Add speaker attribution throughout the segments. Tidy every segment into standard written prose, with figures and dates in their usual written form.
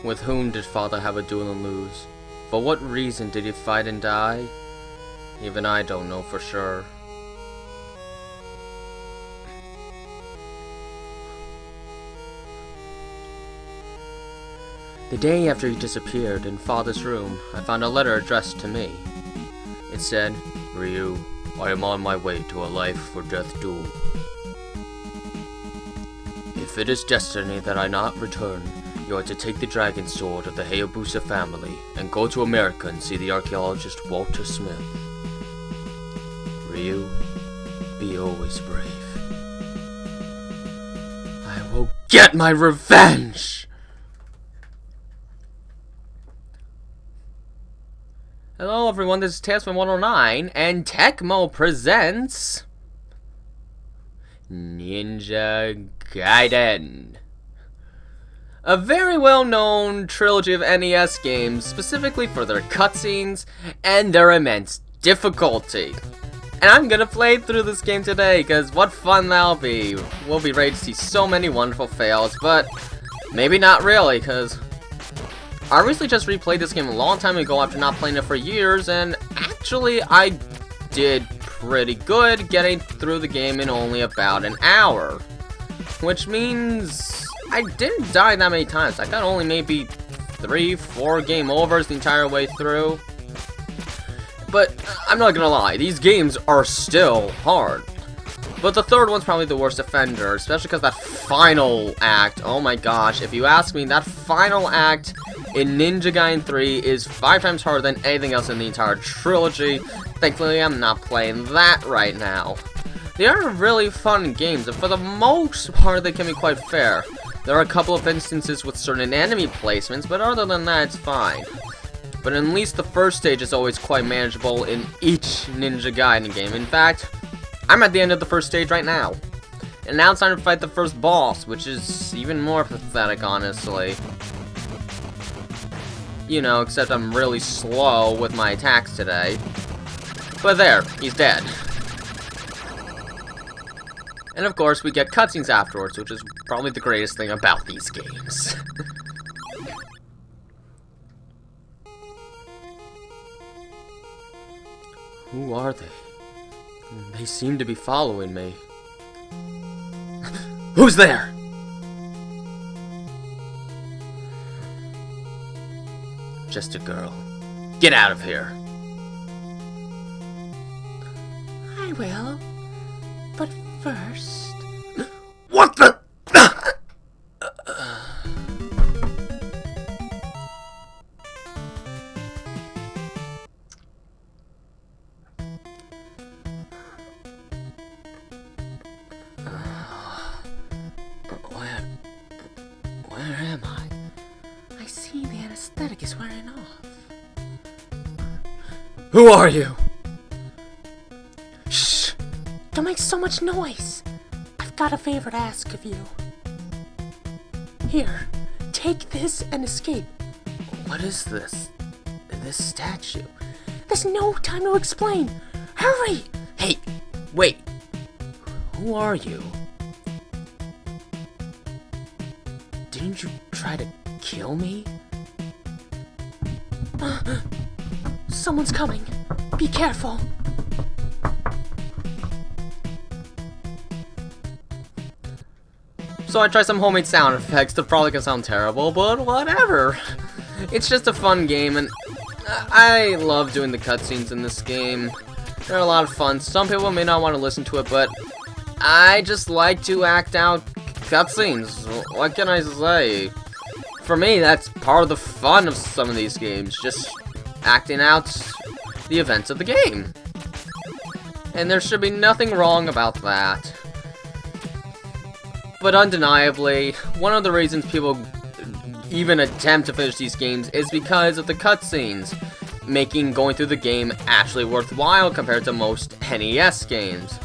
Speaker 1: With whom did Father have a duel and lose? For what reason did he fight and die? Even I don't know for sure. The day after he disappeared in Father's room, I found a letter addressed to me. It said, "Ryu, I am on my way to a life-or-death duel. If it is destiny that I not return, you are to take the dragon sword of the Hayabusa family and go to America and see the archaeologist Walter Smith. Ryu, be always brave. I will get my revenge!" Hello everyone, this is Tailspin109, and Tecmo presents Ninja Gaiden. A very well-known trilogy of NES games, specifically for their cutscenes and their immense difficulty. And I'm gonna play through this game today, because what fun that'll be. We'll be ready to see so many wonderful fails, but maybe not really, because I recently just replayed this game a long time ago after not playing it for years, and actually I did pretty good getting through the game in only about an hour. Which means I didn't die that many times. I got only maybe 3-4 game overs the entire way through. But I'm not gonna lie, these games are still hard. But the third one's probably the worst offender, especially because that final act, oh my gosh, if you ask me, that final act in Ninja Gaiden 3 is 5 times harder than anything else in the entire trilogy. Thankfully, I'm not playing that right now. They are really fun games, and for the most part, they can be quite fair. There are a couple of instances with certain enemy placements, but other than that, it's fine. But at least the first stage is always quite manageable in each Ninja Gaiden game. In fact, I'm at the end of the first stage right now. And now it's time to fight the first boss, which is even more pathetic, honestly. You know, except I'm really slow with my attacks today. But there, he's dead. And of course, we get cutscenes afterwards, which is probably the greatest thing about these games. Who are they? They seem to be following me. Who's there? Just a girl. Get out of here.
Speaker 2: I will. But first...
Speaker 1: What the? Where am I?
Speaker 2: I see the anesthetic is wearing off.
Speaker 1: Who are you? Shh!
Speaker 2: Don't make so much noise. I've got a favor to ask of you. Here, take this and escape.
Speaker 1: What is this? This statue?
Speaker 2: There's no time to explain. Hurry!
Speaker 1: Hey, wait. Who are you? Didn't you try to kill me?
Speaker 2: Someone's coming. Be careful.
Speaker 1: So I tried some homemade sound effects that probably can sound terrible, but whatever. It's just a fun game, and I love doing the cutscenes in this game. They're a lot of fun. Some people may not want to listen to it, but I just like to act out cutscenes. What can I say? For me, that's part of the fun of some of these games, just acting out the events of the game. And there should be nothing wrong about that. But undeniably, one of the reasons people even attempt to finish these games is because of the cutscenes, making going through the game actually worthwhile compared to most NES games.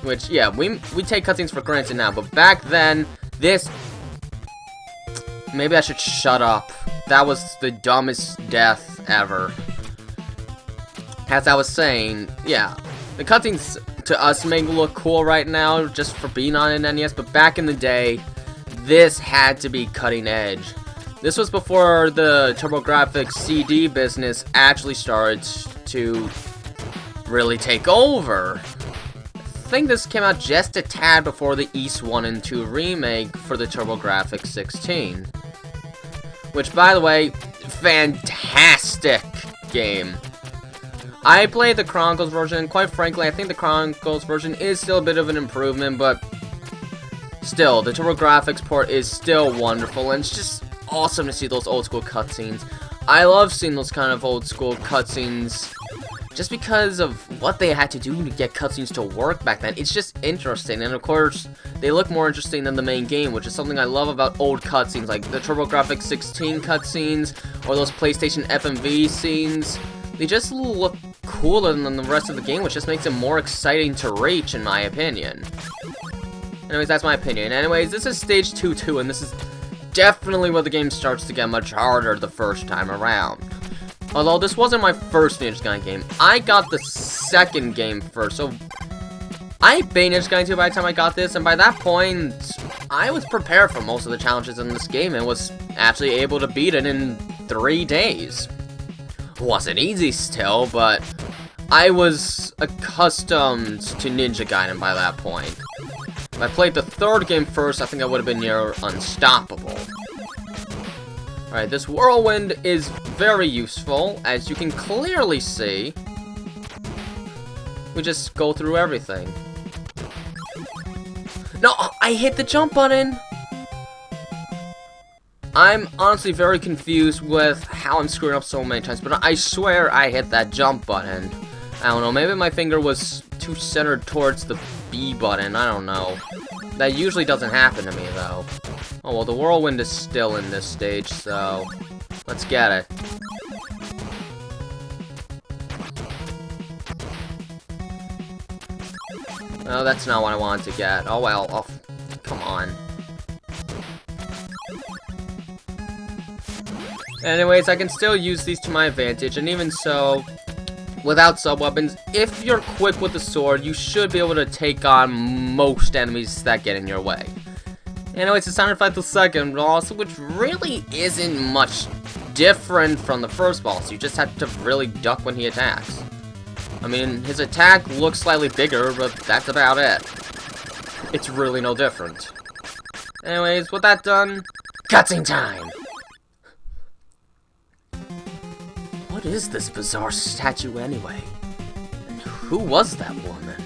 Speaker 1: Which, yeah, we take cutscenes for granted now, but back then, this... Maybe I should shut up. That was the dumbest death ever. As I was saying, yeah, the cutscenes to us may look cool right now just for being on an NES, but back in the day, this had to be cutting edge. This was before the TurboGrafx CD business actually started to really take over. I think this came out just a tad before the Ys 1 and 2 remake for the TurboGrafx 16. Which, by the way, fantastic game. I played the Chronicles version, and quite frankly, I think the Chronicles version is still a bit of an improvement, but still, the TurboGrafx port is still wonderful, and it's just awesome to see those old school cutscenes. I love seeing those kind of old school cutscenes just because of what they had to do to get cutscenes to work back then. It's just interesting, and of course, they look more interesting than the main game, which is something I love about old cutscenes, like the TurboGrafx 16 cutscenes, or those PlayStation FMV scenes. They just look cooler than the rest of the game, which just makes it more exciting to reach, in my opinion. Anyways, that's my opinion. Anyways, this is stage 2-2, and this is definitely where the game starts to get much harder the first time around. Although this wasn't my first Ninja Gaiden game, I got the second game first, so I beat Ninja Gaiden 2 by the time I got this, and by that point, I was prepared for most of the challenges in this game and was actually able to beat it in 3 days. It wasn't easy still, but I was accustomed to Ninja Gaiden by that point. If I played the third game first, I think I would have been near unstoppable. Alright, this Whirlwind is very useful, as you can clearly see. We just go through everything. No, I hit the jump button! I'm honestly very confused with how I'm screwing up so many times, but I swear I hit that jump button. I don't know, maybe my finger was too centered towards the B button, I don't know. That usually doesn't happen to me, though. Oh, well, the Whirlwind is still in this stage, so let's get it. Oh, that's not what I wanted to get. Oh, well, oh, come on. Anyways, I can still use these to my advantage, and even so, without sub-weapons, if you're quick with the sword, you should be able to take on most enemies that get in your way. Anyways, it's time to fight the second boss, which really isn't much different from the first boss. You just have to really duck when he attacks. I mean, his attack looks slightly bigger, but that's about it. It's really no different. Anyways, with that done, cutscene time! What is this bizarre statue anyway? And who was that woman?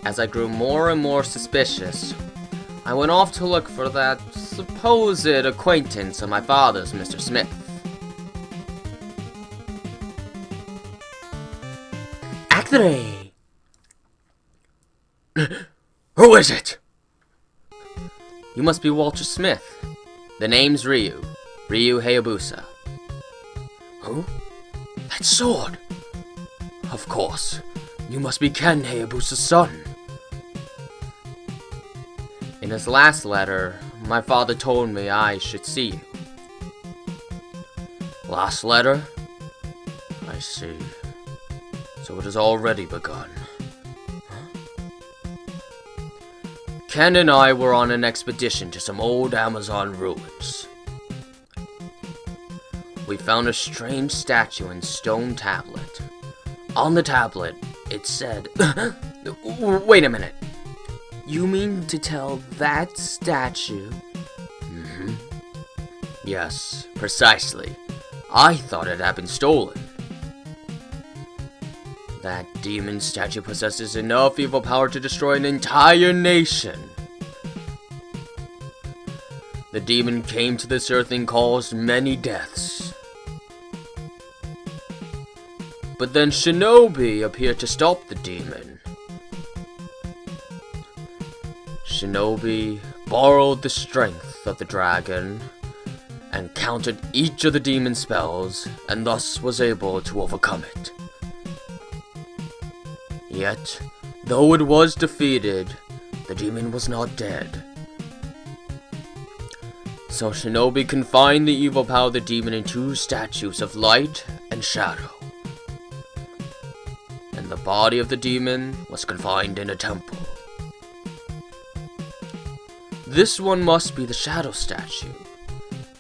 Speaker 1: As I grew more and more suspicious, I went off to look for that supposed acquaintance of my father's, Mr. Smith. Act 3! Who is it? You must be Walter Smith. The name's Ryu Hayabusa. Who? That sword! Of course. You must be Ken Hayabusa's son. In his last letter, my father told me I should see you. Last letter? I see. So it has already begun. Ken and I were on an expedition to some old Amazon ruins. We found a strange statue and stone tablet. On the tablet, it said... Wait a minute. You mean to tell that statue? Mm-hmm. Yes, precisely. I thought it had been stolen. That demon statue possesses enough evil power to destroy an entire nation. The demon came to this earth and caused many deaths. But then Shinobi appeared to stop the demon. Shinobi borrowed the strength of the dragon and countered each of the demon's spells, and thus was able to overcome it. Yet, though it was defeated, the demon was not dead. So Shinobi confined the evil power of the demon in 2 statues of light and shadow. And the body of the demon was confined in a temple. This one must be the shadow statue.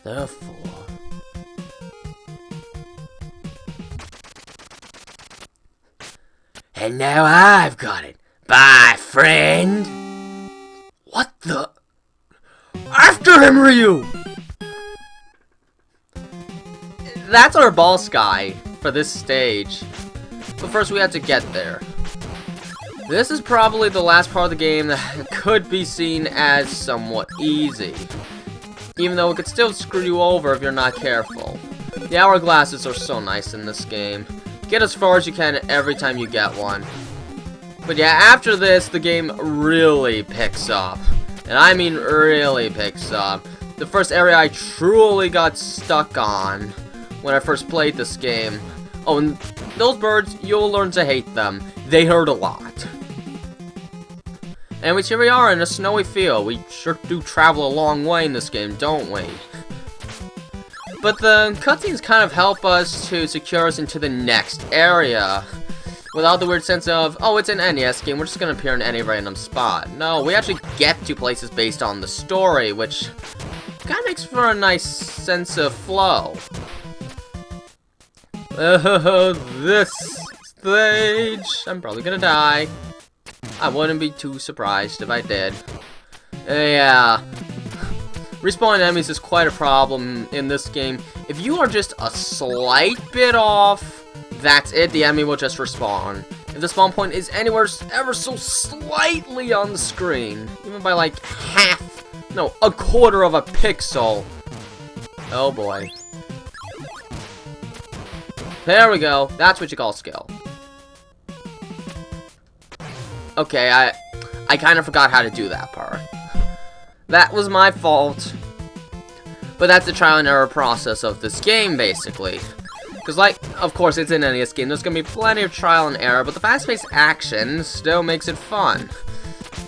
Speaker 1: Therefore... And now I've got it. Bye, friend! What the... After him, Ryu! That's our boss guy for this stage. But first we have to get there. This is probably the last part of the game that could be seen as somewhat easy. Even though it could still screw you over if you're not careful. The hourglasses are so nice in this game. Get as far as you can every time you get one. But yeah, after this, the game really picks up. And I mean really picks up. The first area I truly got stuck on when I first played this game. Oh, and those birds, you'll learn to hate them. They hurt a lot. And here we are in a snowy field. We sure do travel a long way in this game, don't we? But the cutscenes kind of help us to secure us into the next area. Without the weird sense of, oh, it's an NES game, we're just gonna appear in any random spot. No, we actually get to places based on the story, which kind of makes for a nice sense of flow. This stage, I'm probably gonna die. I wouldn't be too surprised if I did. Yeah. Respawning enemies is quite a problem in this game. If you are just a slight bit off, that's it, the enemy will just respawn. If the spawn point is anywhere ever so slightly on the screen, even by like half, no, a quarter of a pixel. Oh boy. There we go, that's what you call skill. Okay, I kind of forgot how to do that part. That was my fault. But that's the trial and error process of this game, basically. Because, like, of course, it's an NES game. There's going to be plenty of trial and error, but the fast-paced action still makes it fun.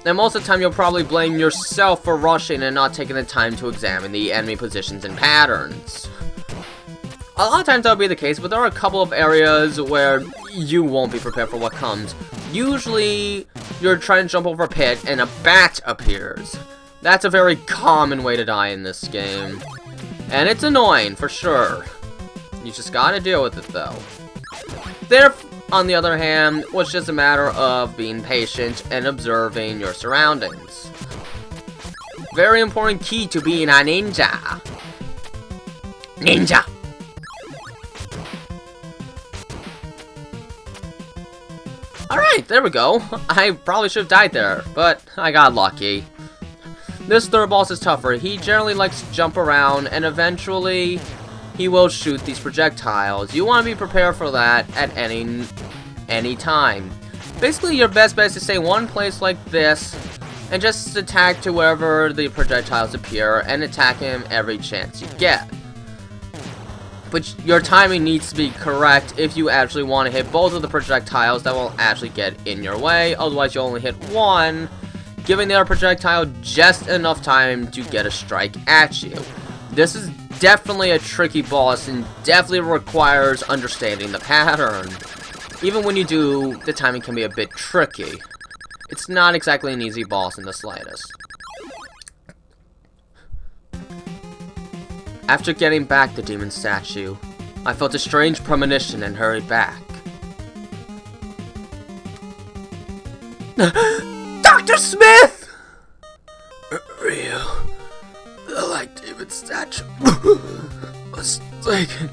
Speaker 1: And most of the time, you'll probably blame yourself for rushing and not taking the time to examine the enemy positions and patterns. A lot of times that'll be the case, but there are a couple of areas where you won't be prepared for what comes. Usually, you're trying to jump over a pit, and a bat appears. That's a very common way to die in this game. And it's annoying, for sure. You just gotta deal with it, though. There, on the other hand, was just a matter of being patient and observing your surroundings. Very important key to being a ninja. Ninja! Alright, there we go. I probably should have died there, but I got lucky. This third boss is tougher. He generally likes to jump around, and eventually he will shoot these projectiles. You want to be prepared for that at any time. Basically, your best bet is to stay in one place like this, and just attack to wherever the projectiles appear, and attack him every chance you get. But your timing needs to be correct if you actually want to hit both of the projectiles that will actually get in your way. Otherwise, you'll only hit one, giving the other projectile just enough time to get a strike at you. This is definitely a tricky boss and definitely requires understanding the pattern. Even when you do, the timing can be a bit tricky. It's not exactly an easy boss in the slightest. After getting back the demon statue, I felt a strange premonition and hurried back. Dr. Smith! Ryu, the light demon statue was taken.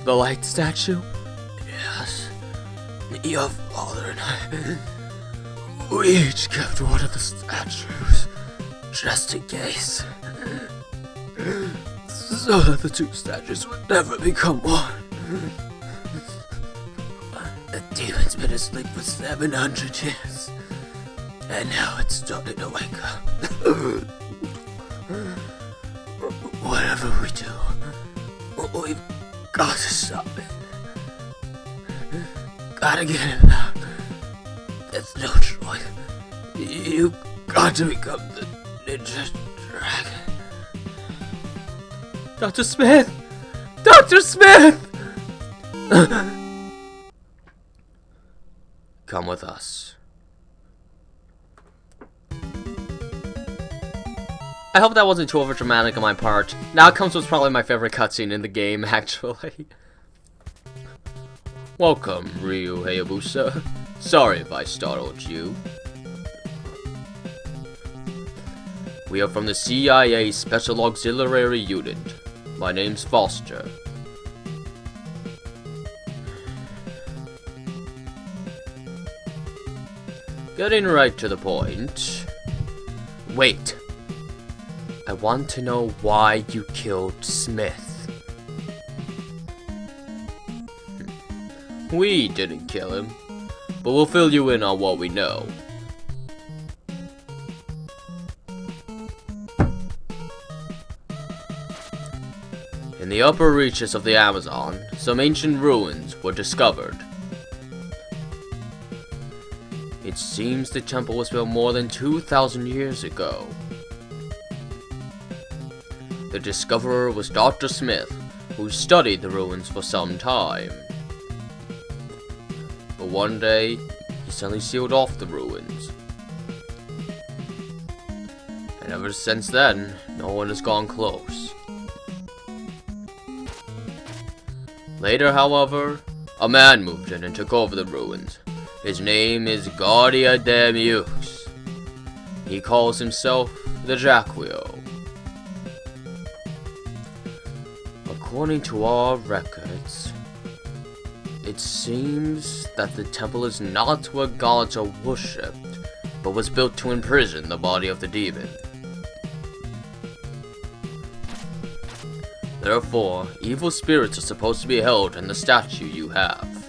Speaker 1: The light statue? Yes. Your father and I, we each kept one of the statues, just in case. So that the two statues would never become one. The demon's been asleep for 700 years. And now it's starting to wake up. Whatever we do, we've got to stop it. Gotta get him out. There's no choice. You've got to become the Ninja Dragon. Dr. Smith! Dr. Smith! Come with us. I hope that wasn't too overdramatic on my part. Now comes what's probably my favorite cutscene in the game, actually. Welcome, Ryu Hayabusa. Sorry if I startled you. We are from the CIA Special Auxiliary Unit. My name's Foster. Getting right to the point. Wait. I want to know why you killed Smith. We didn't kill him, but we'll fill you in on what we know. In the upper reaches of the Amazon, some ancient ruins were discovered. It seems the temple was built more than 2,000 years ago. The discoverer was Dr. Smith, who studied the ruins for some time. But one day, he suddenly sealed off the ruins. And ever since then, no one has gone close. Later, however, a man moved in and took over the ruins. His name is Guardia de Mux. He calls himself the Jacquio. According to our records, it seems that the temple is not where gods are worshipped, but was built to imprison the body of the demon. Therefore, evil spirits are supposed to be held in the statue you have.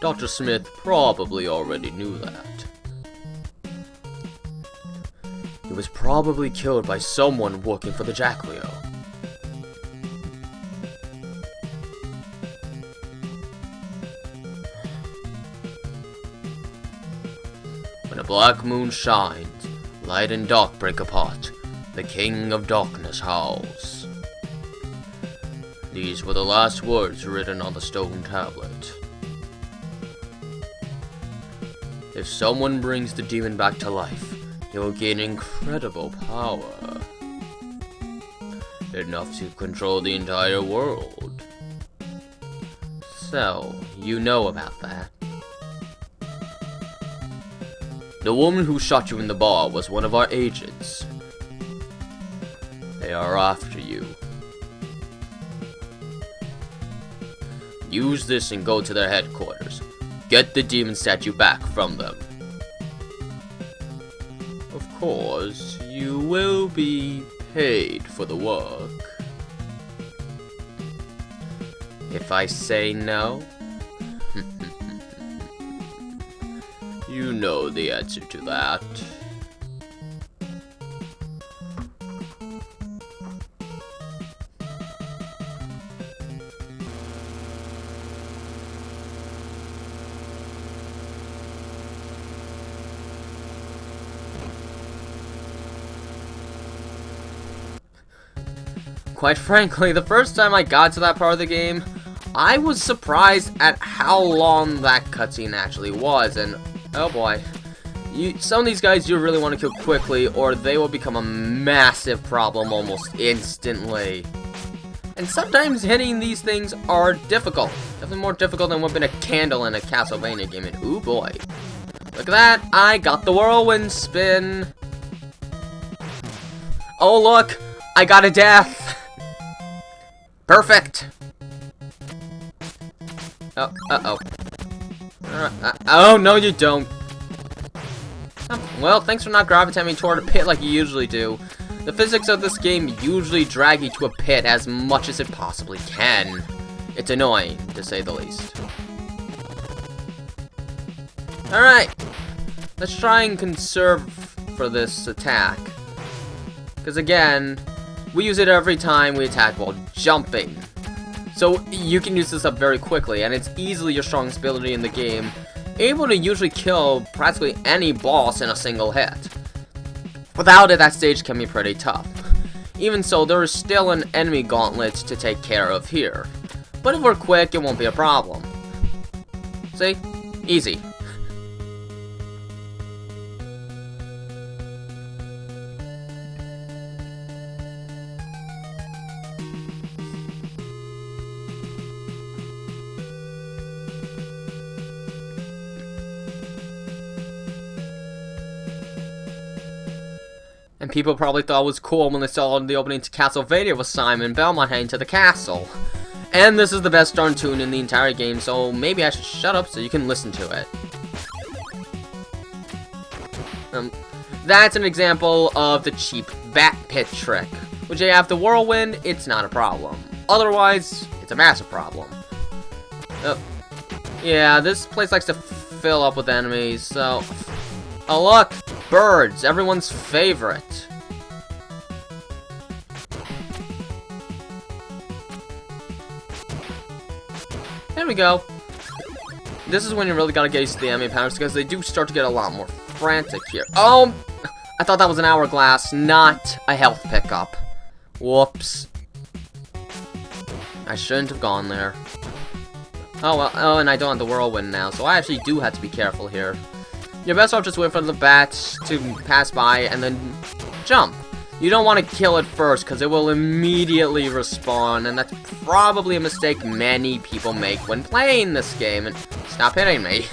Speaker 1: Dr. Smith probably already knew that. He was probably killed by someone working for the Jacquio. When a black moon shines, light and dark break apart. The King of Darkness howls. These were the last words written on the stone tablet. If someone brings the demon back to life, he will gain incredible power. Enough to control the entire world. So, you know about that. The woman who shot you in the bar was one of our agents. They are after you. Use this and go to their headquarters. Get the demon statue back from them. Of course, you will be paid for the work. If I say no, you know the answer to that. Quite frankly, the first time I got to that part of the game, I was surprised at how long that cutscene actually was, and oh boy. Some of these guys you really want to kill quickly, or they will become a massive problem almost instantly. And sometimes hitting these things are difficult. Definitely more difficult than whipping a candle in a Castlevania game, and ooh boy. Look at that, I got the Whirlwind spin. Oh look, I got a death. Perfect! Oh, uh-oh. Oh, no you don't. Oh, well, thanks for not gravitating me toward a pit like you usually do. The physics of this game usually drag you to a pit as much as it possibly can. It's annoying, to say the least. Alright. Let's try and conserve for this attack. Because again, we use it every time we attack while jumping. So you can use this up very quickly, and it's easily your strongest ability in the game, able to usually kill practically any boss in a single hit. Without it, that stage can be pretty tough. Even so, there is still an enemy gauntlet to take care of here. But if we're quick, it won't be a problem. See? Easy. And people probably thought it was cool when they saw the opening to Castlevania with Simon Belmont heading to the castle. And this is the best darn tune in the entire game, so maybe I should shut up so you can listen to it. That's an example of the cheap bat pit trick. When you have the Whirlwind, it's not a problem. Otherwise, it's a massive problem. Yeah, this place likes to fill up with enemies, so... Oh look! Birds! Everyone's favorite. There we go. This is when you really gotta get used to the enemy patterns, because they do start to get a lot more frantic here. Oh! I thought that was an hourglass, not a health pickup. Whoops. I shouldn't have gone there. Oh, well, oh, and I don't have the Whirlwind now, so I actually do have to be careful here. You're best off just waiting for the bats to pass by and then jump. You don't want to kill it first, because it will immediately respawn, and that's probably a mistake many people make when playing this game. And stop hitting me.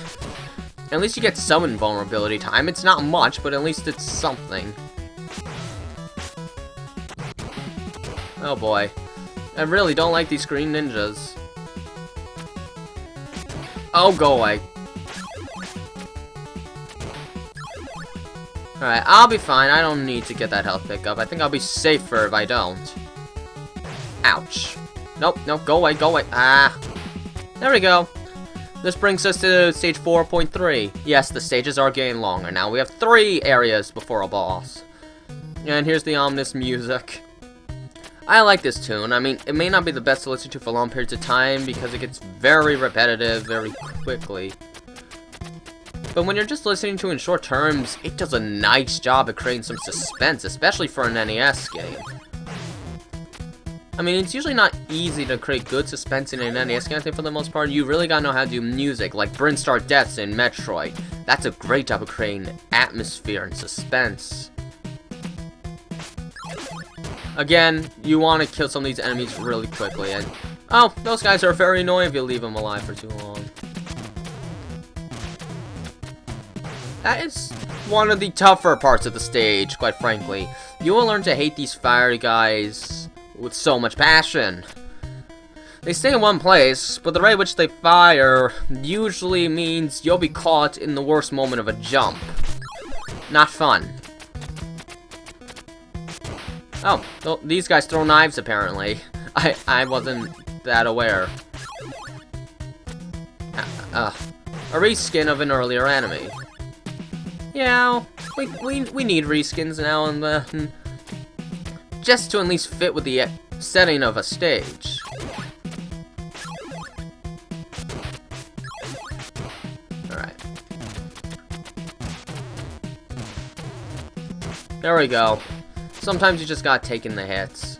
Speaker 1: At least you get some invulnerability time. It's not much, but at least it's something. Oh boy. I really don't like these green ninjas. Oh, go away. Alright, I'll be fine. I don't need to get that health pickup. I think I'll be safer if I don't. Ouch. Nope, nope, go away, go away. Ah. There we go. This brings us to stage 4.3. Yes, the stages are getting longer. Now we have 3 areas before a boss. And here's the ominous music. I like this tune. I mean, it may not be the best to listen to for long periods of time because it gets very repetitive very quickly. But when you're just listening to it in short terms, it does a nice job of creating some suspense, especially for an NES game. I mean, it's usually not easy to create good suspense in an NES game, I think, for the most part. You really gotta know how to do music, like Brinstar Deaths in Metroid. That's a great job of creating atmosphere and suspense. Again, you want to kill some of these enemies really quickly, and... Oh, those guys are very annoying if you leave them alive for too long. That is one of the tougher parts of the stage, quite frankly. You will learn to hate these fire guys with so much passion. They stay in one place, but the rate at which they fire usually means you'll be caught in the worst moment of a jump. Not fun. Oh, well, these guys throw knives, apparently. I wasn't that aware. A reskin of an earlier enemy. Yeah, we need reskins now and then. Just to at least fit with the setting of a stage. Alright. There we go. Sometimes you just gotta take in the hits.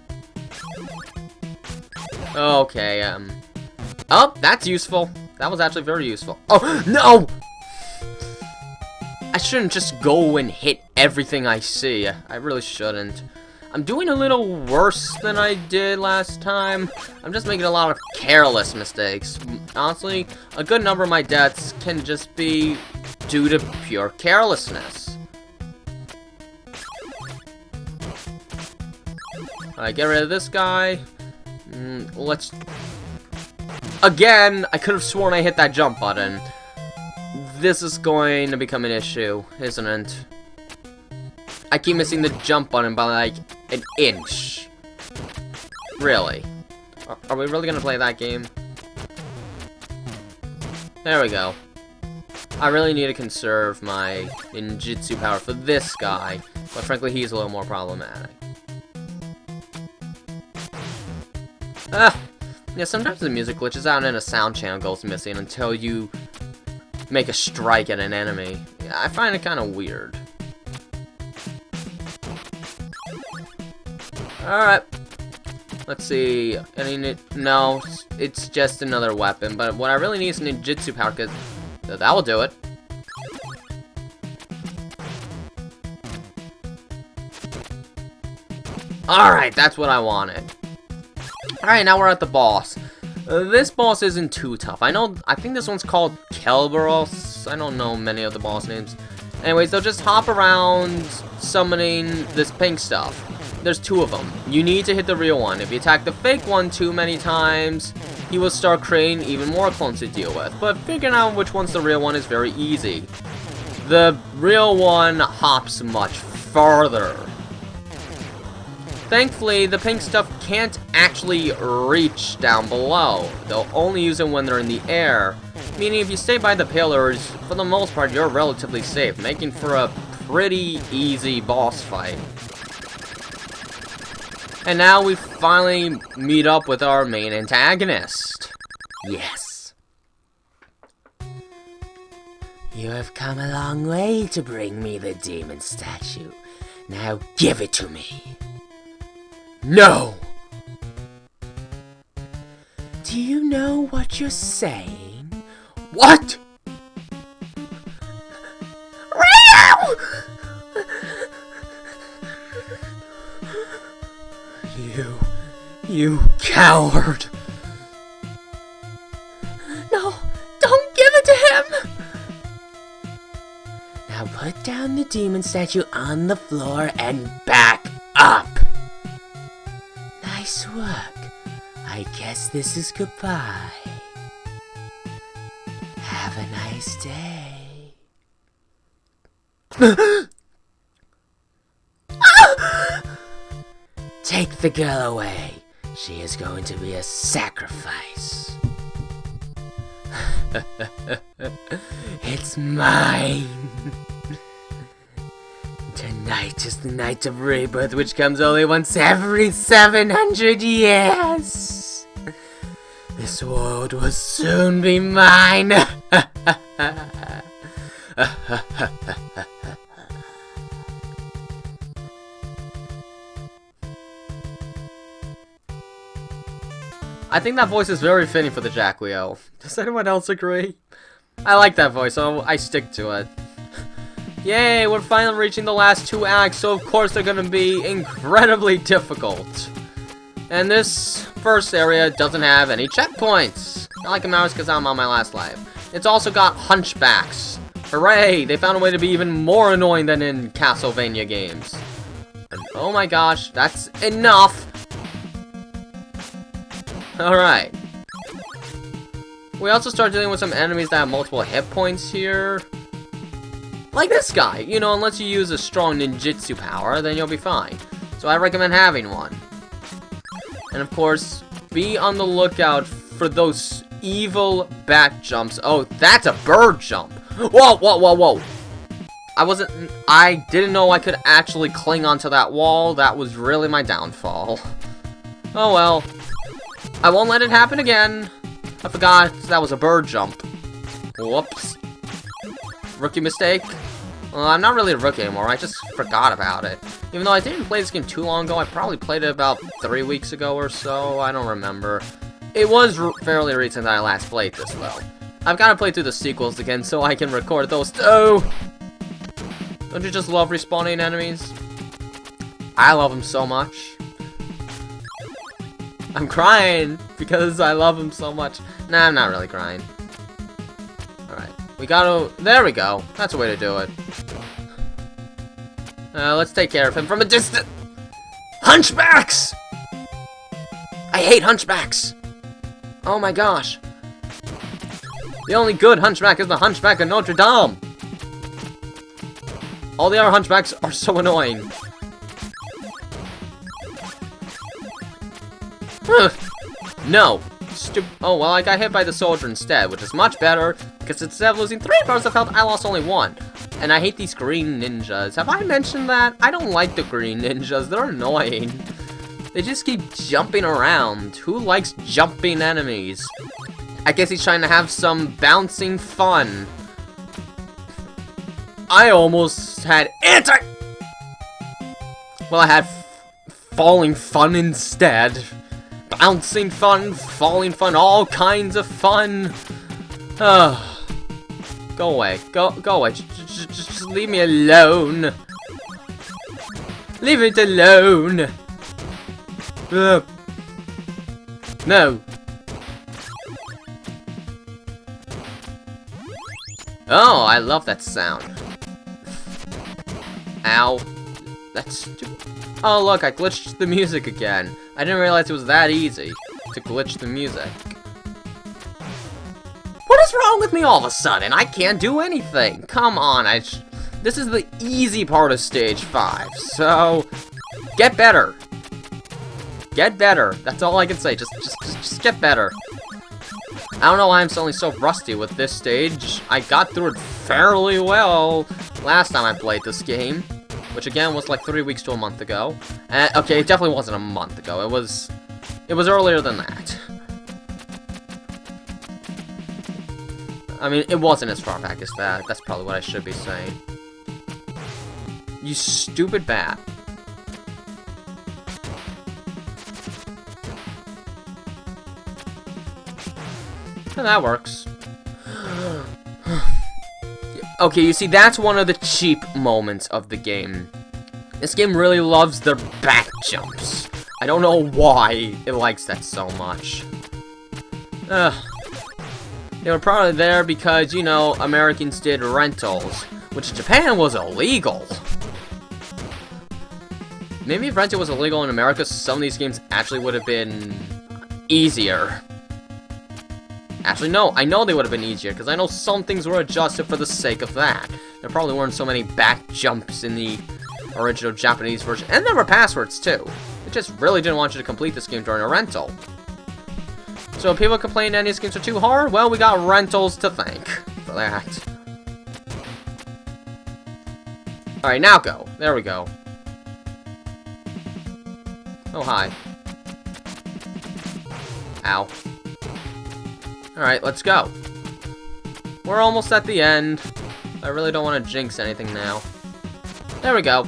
Speaker 1: Okay, Oh, that's useful. That was actually very useful. Oh, no! I shouldn't just go and hit everything I see. I really shouldn't. I'm doing a little worse than I did last time. I'm just making a lot of careless mistakes. Honestly, a good number of my deaths can just be due to pure carelessness. Alright, get rid of this guy. Let's... Again, I could have sworn I hit that jump button. This is going to become an issue, isn't it? I keep missing the jump button by like an inch. Really? Are we really gonna play that game? There we go. I really need to conserve my ninjutsu power for this guy, but frankly he's a little more problematic. Yeah, sometimes the music glitches out and a sound channel goes missing until you make a strike at an enemy. I find it kind of weird. Alright. Let's see. No, it's just another weapon, but what I really need is ninjutsu power, because that will do it. Alright, that's what I wanted. Alright, now we're at the boss. This boss isn't too tough. I think this one's called Kelberos. I don't know many of the boss names. Anyways, they'll just hop around summoning this pink stuff. There's 2 of them. You need to hit the real one. If you attack the fake one too many times, he will start creating even more clones to deal with. But figuring out which one's the real one is very easy. The real one hops much farther. Thankfully, the pink stuff can't actually reach down below. They'll only use it when they're in the air. Meaning if you stay by the pillars, for the most part, you're relatively safe, making for a pretty easy boss fight. And now we finally meet up with our main antagonist. Yes. You have come a long way to bring me the demon statue. Now give it to me. No! Do you know what you're saying? What? Ryu! You coward!
Speaker 2: No, don't give it to him!
Speaker 1: Now put down the demon statue on the floor and back up! Nice work. I guess this is goodbye. Have a nice day. Take the girl away. She is going to be a sacrifice. It's mine. Tonight is the night of rebirth, which comes only once every 700 years. This world will soon be mine. I think that voice is very fitting for the Jack Leo. Does anyone else agree? I like that voice, so I stick to it. Yay, we're finally reaching the last 2 acts, so of course they're gonna be incredibly difficult. And this first area doesn't have any checkpoints. Not like a mouse, because I'm on my last life. It's also got hunchbacks. Hooray! They found a way to be even more annoying than in Castlevania games. And oh my gosh, that's enough! Alright. We also start dealing with some enemies that have multiple hit points here. Like this guy. You know, unless you use a strong ninjutsu power, then you'll be fine. So I recommend having one. And of course, be on the lookout for those evil back jumps. Oh, that's a bird jump. Whoa, whoa, whoa, whoa. I didn't know I could actually cling onto that wall. That was really my downfall. Oh well. I won't let it happen again. I forgot that was a bird jump. Whoops. Rookie mistake? Well, I'm not really a rookie anymore. I just forgot about it. Even though I didn't play this game too long ago, I probably played it about 3 weeks ago or so. I don't remember. It was fairly recent that I last played this, though. I've got to play through the sequels again so I can record those too. Don't you just love respawning enemies? I love them so much. I'm crying because I love him so much. Nah, I'm not really crying. Alright. We gotta... There we go. That's a way to do it. Let's take care of him from a distance. Hunchbacks! I hate hunchbacks. Oh my gosh. The only good hunchback is the Hunchback of Notre Dame. All the other hunchbacks are so annoying. No. Oh, well, I got hit by the soldier instead, which is much better, because instead of losing 3 bars of health, I lost only 1. And I hate these green ninjas. Have I mentioned that? I don't like the green ninjas. They're annoying. They just keep jumping around. Who likes jumping enemies? I guess he's trying to have some bouncing fun. I almost had Well, I had falling fun instead. Bouncing fun, falling fun, all kinds of fun. Go away. Go away. Just leave me alone. Leave it alone. No. Oh, I love that sound. Ow. That's stupid. Oh, look, I glitched the music again. I didn't realize it was that easy to glitch the music. What is wrong with me all of a sudden? I can't do anything. Come on, this is the easy part of stage 5, so get better. Get better. That's all I can say. Just get better. I don't know why I'm suddenly so rusty with this stage. I got through it fairly well last time I played this game, which again was like 3 weeks to a month ago. Okay, it definitely wasn't a month ago. It was earlier than that. I mean, it wasn't as far back as that. That's probably what I should be saying. You stupid bat. And that works. Okay, you see, that's one of the cheap moments of the game. This game really loves their back jumps. I don't know why it likes that so much. They were probably there because, you know, Americans did rentals, which in Japan was illegal. Maybe if rental was illegal in America, some of these games actually would have been easier. Actually, no, I know they would have been easier, because I know some things were adjusted for the sake of that. There probably weren't so many back jumps in the original Japanese version, and there were passwords, too. It just really didn't want you to complete this game during a rental. So if people complain NES games are too hard, well, we got rentals to thank for that. Alright, now go. There we go. Oh, hi. Ow. Alright, let's go. We're almost at the end. I really don't want to jinx anything now. There we go.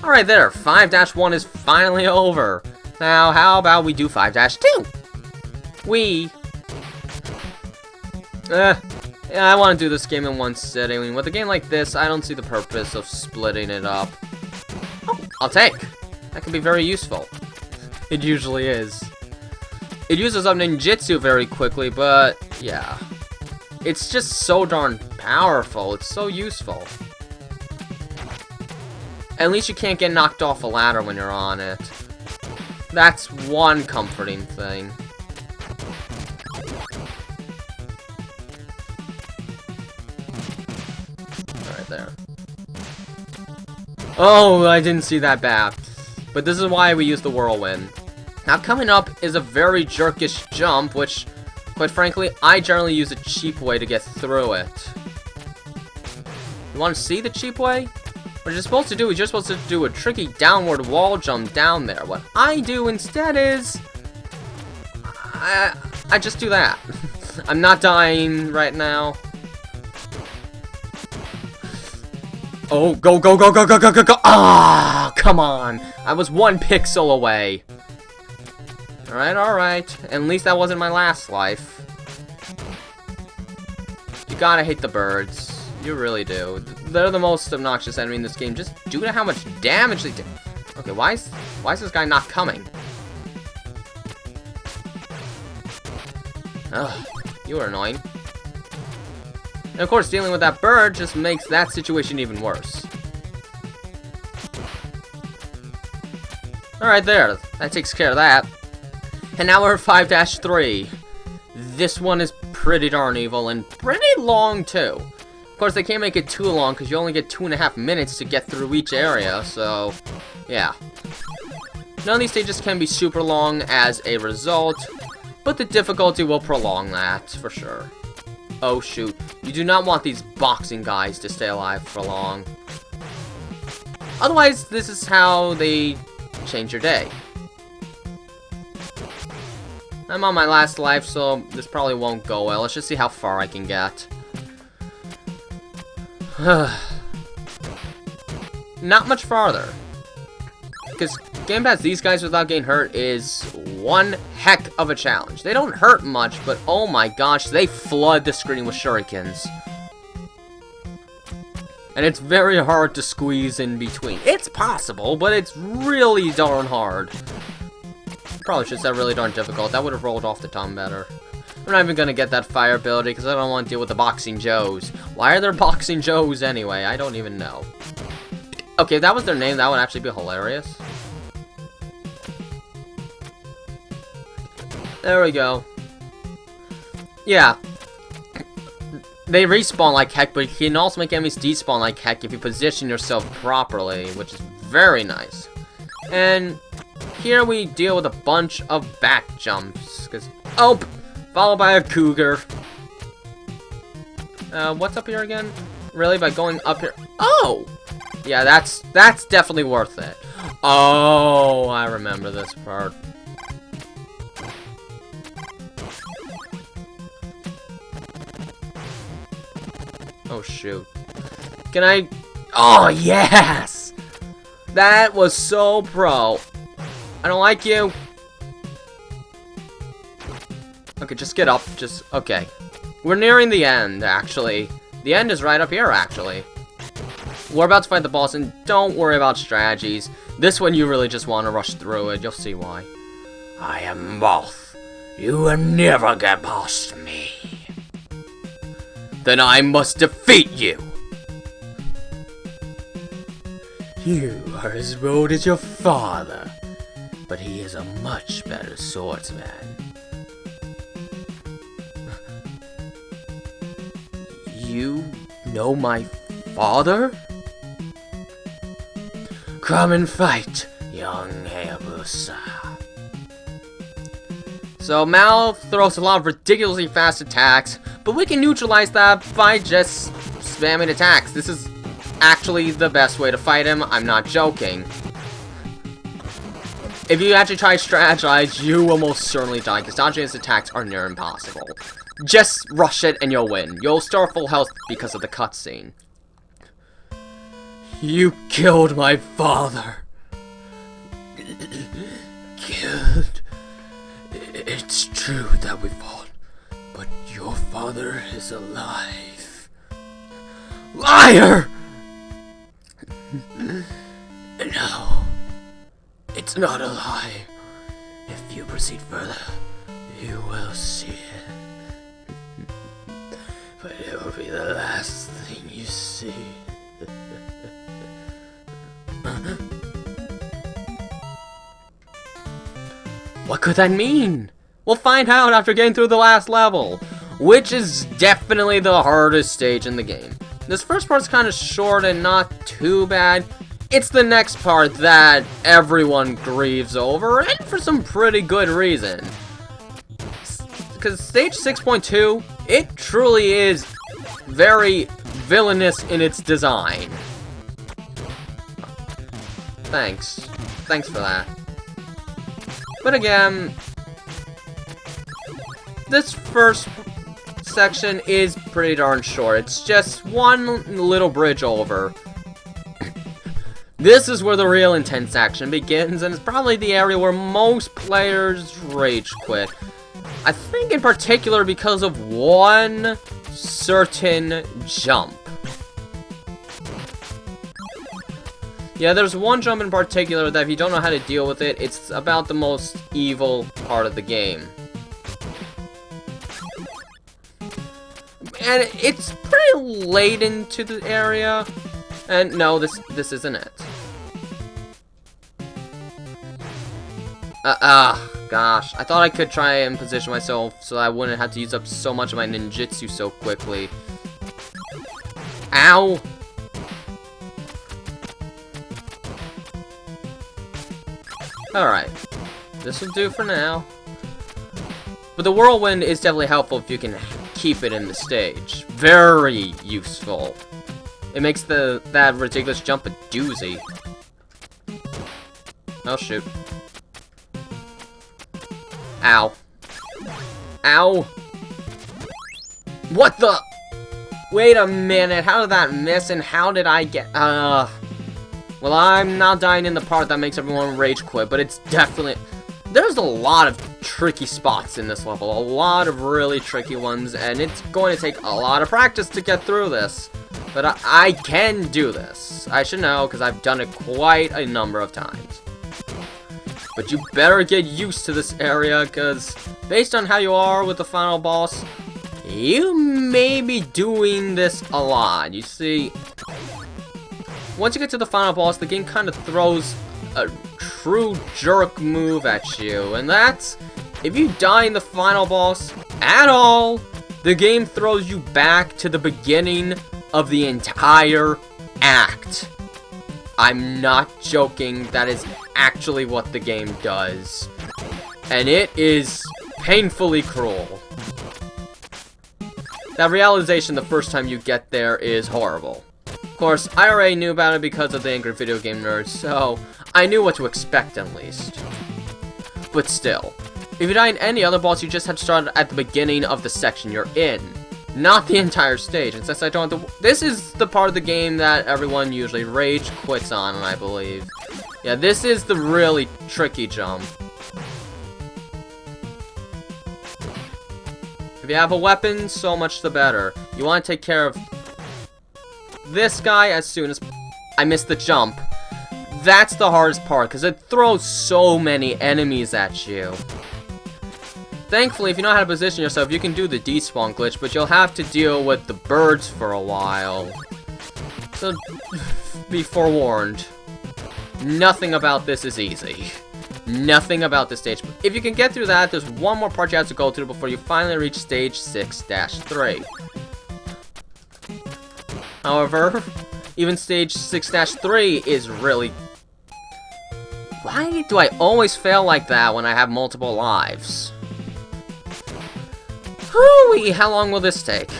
Speaker 1: Alright there, 5-1 is finally over. Now, how about we do 5-2? Yeah, I want to do this game in one sitting. I mean, with a game like this, I don't see the purpose of splitting it up. Oh, I'll take. That can be very useful. It usually is. It uses up ninjutsu very quickly, but yeah. It's just so darn powerful. It's so useful. At least you can't get knocked off a ladder when you're on it. That's one comforting thing. Alright, there. Oh, I didn't see that bad. But this is why we use the Whirlwind. Now, coming up is a very jerkish jump, which, quite frankly, I generally use a cheap way to get through it. You want to see the cheap way? What you're supposed to do is you're supposed to do a tricky downward wall jump down there. What I do instead is... I just do that. I'm not dying right now. Oh, go, go, go, go, go, go, go, go! Ah, come on! I was 1 pixel away. Alright. At least that wasn't my last life. You gotta hate the birds. You really do. They're the most obnoxious enemy in this game, just due to how much damage they do. Okay, why is this guy not coming? Ugh, you are annoying. And of course, dealing with that bird just makes that situation even worse. Alright, there. That takes care of that. And now we're at 5-3. This one is pretty darn evil and pretty long, too. Of course, they can't make it too long because you only get 2.5 minutes to get through each area, so yeah. None of these stages can be super long as a result, but the difficulty will prolong that, for sure. Oh shoot, you do not want these boxing guys to stay alive for long. Otherwise, this is how they change your day. I'm on my last life, so this probably won't go well. Let's just see how far I can get. Not much farther. Because getting past these guys without getting hurt is one heck of a challenge. They don't hurt much, but oh my gosh, they flood the screen with shurikens. And it's very hard to squeeze in between. It's possible, but it's really darn hard. Probably should say really darn difficult. That would have rolled off the tongue better. We're not even gonna get that fire ability because I don't want to deal with the boxing Joes. Why are there boxing Joes anyway? I don't even know. Okay, if that was their name, that would actually be hilarious. There we go. Yeah. They respawn like heck, but you can also make enemies despawn like heck if you position yourself properly, which is very nice. And here we deal with a bunch of back jumps. Oh! Followed by a cougar. What's up here again? Really? By going up here? Oh! Yeah, that's definitely worth it. Oh, I remember this part. Oh, shoot. Can I... Oh, yes! That was so pro. I don't like you. Okay, just get up. Okay. We're nearing the end, actually. The end is right up here, actually. We're about to fight the boss, and don't worry about strategies. This one, you really just want to rush through it. You'll see why. I am Moth. You will never get past me. Then I must defeat you. You are as bold as your father, but he is a much better swordsman. You know my father? Come and fight, young Hayabusa. So Mal throws a lot of ridiculously fast attacks, but we can neutralize that by just spamming attacks. This is actually the best way to fight him. I'm not joking. If you actually try to strategize, you will most certainly die, because dodging his attacks are near impossible. Just rush it and you'll win. You'll start full health because of the cutscene. You killed my father. Killed. It's true that we fought, but your father is alive. Liar! No, it's not a lie. If you proceed further, you will see it. But it will be the last thing you see. What could that mean? We'll find out after getting through the last level, which is definitely the hardest stage in the game. This first part's kind of short and not too bad. It's the next part that everyone grieves over, and for some pretty good reason. Because stage 6.2, it truly is very villainous in its design. Thanks for that. But again, this first section is pretty darn short. It's just one little bridge over. This is where the real intense action begins, and it's probably the area where most players rage quit. I think in particular because of one certain jump. Yeah, there's one jump in particular that if you don't know how to deal with it, it's about the most evil part of the game. And it's pretty late into the area. And no, this isn't it. Gosh. I thought I could try and position myself so I wouldn't have to use up so much of my ninjutsu so quickly. Ow! Alright. This will do for now. But the Whirlwind is definitely helpful if you can keep it in the stage. Very useful. It makes that ridiculous jump a doozy. Oh, shoot. Ow. Ow. What the? Wait a minute. How did that miss and how did I get... Well, I'm not dying in the part that makes everyone rage quit, but it's definitely... There's a lot of tricky spots in this level. A lot of really tricky ones, and it's going to take a lot of practice to get through this. But I can do this. I should know, because I've done it quite a number of times. But you better get used to this area, because based on how you are with the final boss, you may be doing this a lot. You see, once you get to the final boss, the game kind of throws a true jerk move at you, and that's, if you die in the final boss at all, the game throws you back to the beginning of the entire act. I'm not joking, that is actually what the game does. And it is painfully cruel. That realization the first time you get there is horrible. Of course, I already knew about it because of the Angry Video Game Nerds, so I knew what to expect at least. But still, if you die in any other boss, you just have to start at the beginning of the section you're in. Not the entire stage, and since I don't have to... This is the part of the game that everyone usually rage quits on, I believe. Yeah, this is the really tricky jump. If you have a weapon, so much the better. You want to take care of this guy as soon as... I missed the jump. That's the hardest part, because it throws so many enemies at you. Thankfully, if you know how to position yourself, you can do the despawn glitch, but you'll have to deal with the birds for a while. So, be forewarned. Nothing about this is easy. Nothing about this stage. If you can get through that, there's one more part you have to go through before you finally reach stage 6-3. However, even stage 6-3 is really... Why do I always fail like that when I have multiple lives? Hooey, how long will this take?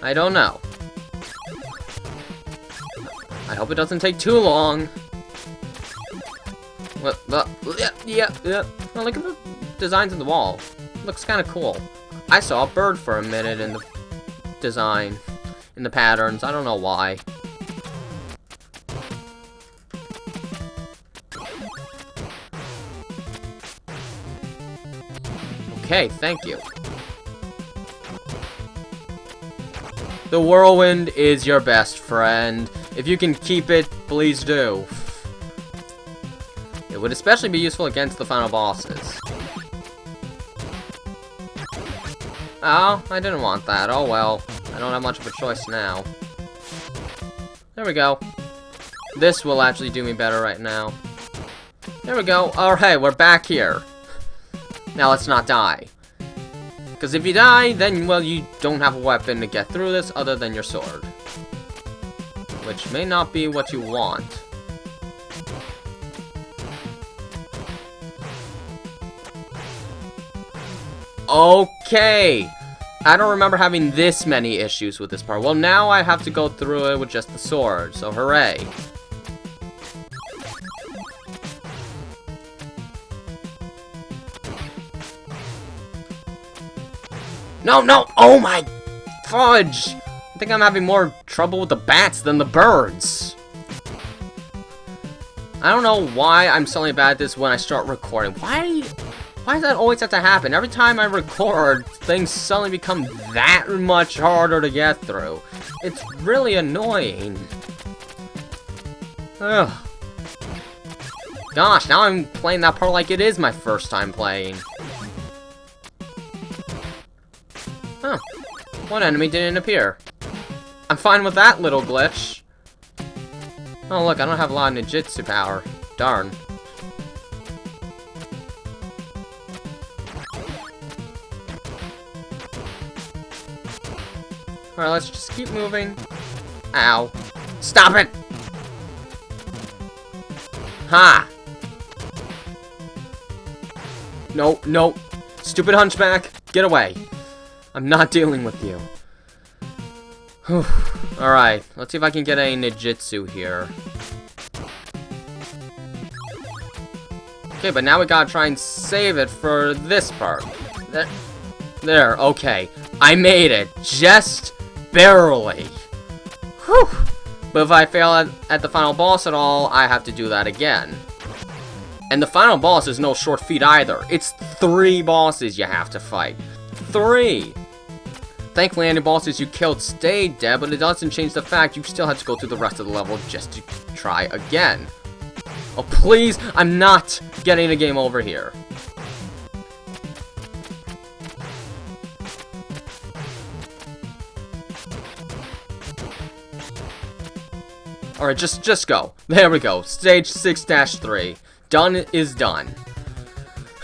Speaker 1: I don't know. I hope it doesn't take too long. Yeah. Oh, look at the designs on the wall. Looks kind of cool. I saw a bird for a minute in the design, in the patterns. I don't know why. Okay, thank you. The Whirlwind is your best friend. If you can keep it, please do. It would especially be useful against the final bosses. Oh, I didn't want that. Oh well. I don't have much of a choice now. There we go. This will actually do me better right now. There we go. Alright, we're back here. Now let's not die. Because if you die, then, well, you don't have a weapon to get through this other than your sword. Which may not be what you want. Okay! I don't remember having this many issues with this part. Well, now I have to go through it with just the sword, so hooray. No! Oh my fudge! I think I'm having more trouble with the bats than the birds. I don't know why I'm suddenly bad at this when I start recording. Why does that always have to happen? Every time I record, things suddenly become that much harder to get through. It's really annoying. Ugh. Gosh, now I'm playing that part like it is my first time playing. Huh. One enemy didn't appear. I'm fine with that little glitch. Oh look, I don't have a lot of ninjutsu power. Darn. Alright, let's just keep moving. Ow. Stop it! Ha! No. Stupid hunchback, get away. I'm not dealing with you. Alright, let's see if I can get a ninjutsu here. Okay, but now we gotta try and save it for this part. There, okay. I made it. Just barely. Whew. But if I fail at the final boss at all, I have to do that again. And the final boss is no short feat either. It's 3 bosses you have to fight. 3! Thankfully, any bosses you killed stayed dead, but it doesn't change the fact you still have to go through the rest of the level just to try again. Oh, please! I'm not getting a game over here. Alright, just go. There we go. Stage 6-3. Done is done.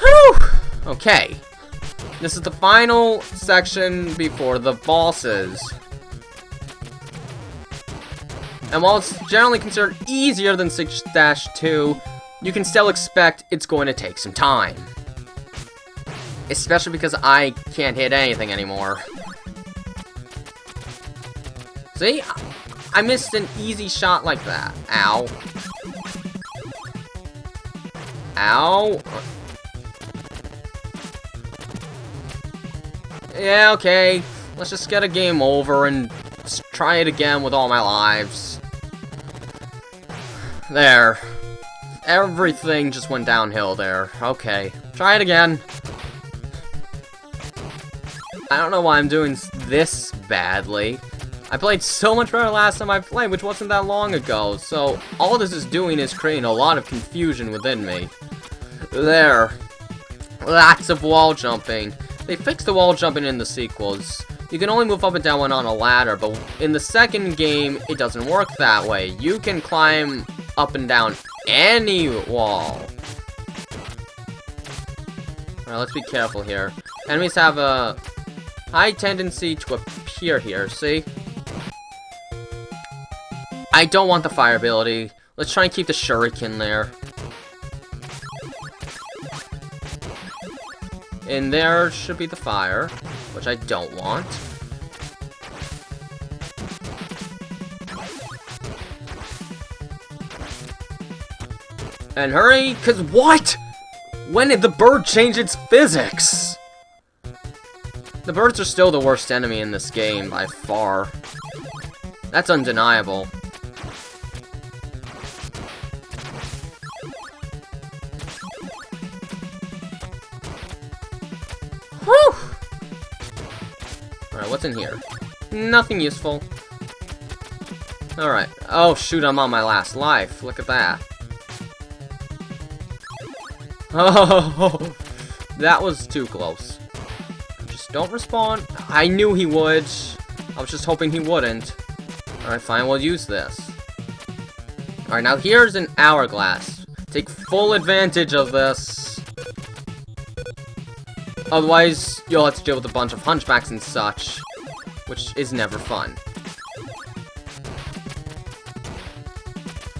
Speaker 1: Whew! Okay. This is the final section before the bosses. And while it's generally considered easier than 6-2, you can still expect it's going to take some time. Especially because I can't hit anything anymore. See? I missed an easy shot like that. Ow. Ow. Yeah, okay. Let's just get a game over and try it again with all my lives. There. Everything just went downhill there. Okay. Try it again. I don't know why I'm doing this badly. I played so much better last time I played, which wasn't that long ago. So, all this is doing is creating a lot of confusion within me. There. Lots of wall jumping. They fixed the wall jumping in the sequels. You can only move up and down when on a ladder, but in the second game, it doesn't work that way. You can climb up and down any wall. Alright, let's be careful here. Enemies have a high tendency to appear here, see? I don't want the fire ability. Let's try and keep the shuriken there. And there should be the fire, which I don't want. And hurry, cause what? When did the bird change its physics? The birds are still the worst enemy in this game, by far. That's undeniable. Whew! Alright, what's in here? Nothing useful. Alright. Oh, shoot, I'm on my last life. Look at that. Oh, that was too close. Just don't respawn. I knew he would. I was just hoping he wouldn't. Alright, fine, we'll use this. Alright, now here's an hourglass. Take full advantage of this. Otherwise, you'll have to deal with a bunch of hunchbacks and such, which is never fun.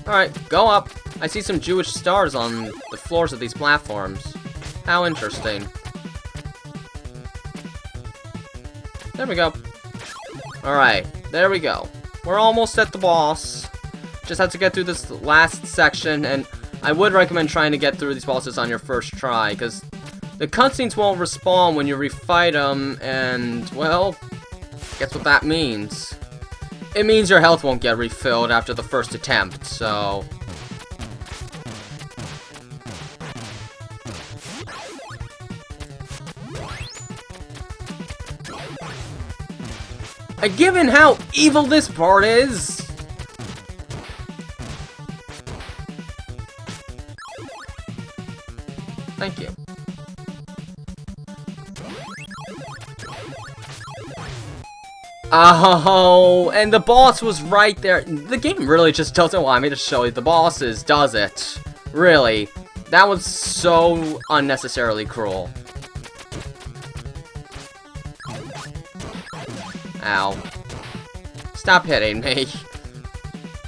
Speaker 1: Alright, go up. I see some Jewish stars on the floors of these platforms. How interesting. There we go. Alright, there we go. We're almost at the boss. Just have to get through this last section, and I would recommend trying to get through these bosses on your first try, because the cutscenes won't respawn when you refight them, and, well, guess what that means. It means your health won't get refilled after the first attempt, so... And given how evil this part is... Thank you. Oh, and the boss was right there. The game really just doesn't want me to show you the bosses, does it? Really. That was so unnecessarily cruel. Ow. Stop hitting me.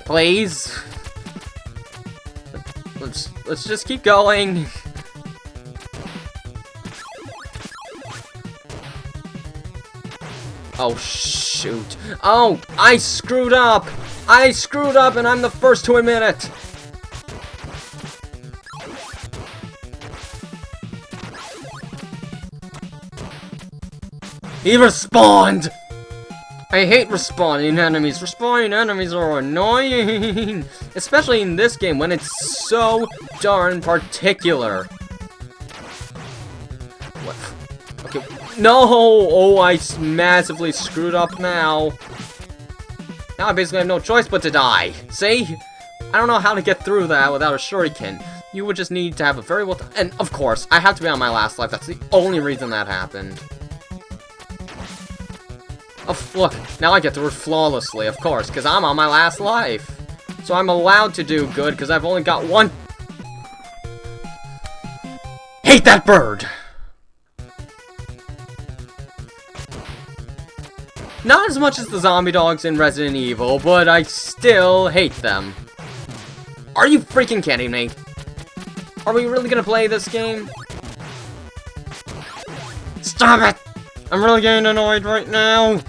Speaker 1: Please. Let's just keep going. Oh, shoot. Oh, I screwed up. I screwed up and I'm the first to admit it. He respawned. I hate respawning enemies. Respawning enemies are annoying. Especially in this game when it's so darn particular. What? Okay. No! Oh, I massively screwed up now. Now I basically have no choice but to die. See? I don't know how to get through that without a shuriken. You would just need to have a very well... And, of course, I have to be on my last life. That's the only reason that happened. Oh, look. Now I get through it flawlessly, of course, because I'm on my last life. So I'm allowed to do good, because I've only got one. Hate that bird! Not as much as the zombie dogs in Resident Evil, but I still hate them. Are you freaking kidding me? Are we really gonna play this game? Stop it! I'm really getting annoyed right now.